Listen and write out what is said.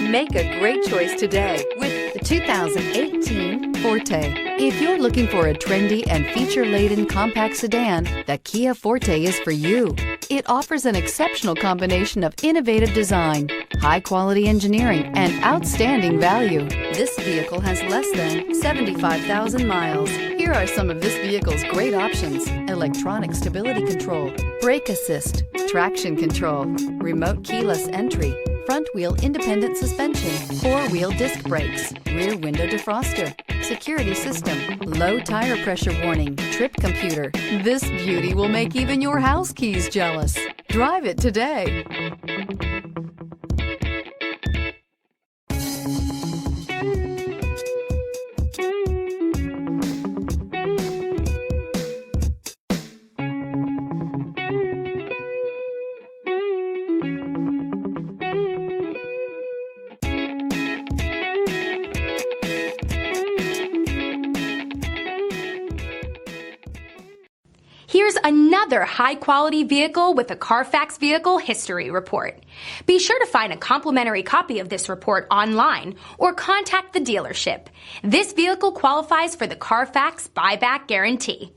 Make a great choice today with the 2018 Forte. If you're looking for a trendy and feature-laden compact sedan, the Kia Forte is for you. It offers an exceptional combination of innovative design, high-quality engineering, and outstanding value. This vehicle has less than 75,000 miles. Here are some of this vehicle's great options: electronic stability control, brake assist, traction control, remote keyless entry, front wheel independent suspension, four-wheel disc brakes, rear window defroster, security system, low tire pressure warning, trip computer. This beauty will make even your house keys jealous. Drive it today. Here's another high-quality vehicle with a Carfax Vehicle History Report. Be sure to find a complimentary copy of this report online or contact the dealership. This vehicle qualifies for the Carfax Buyback Guarantee.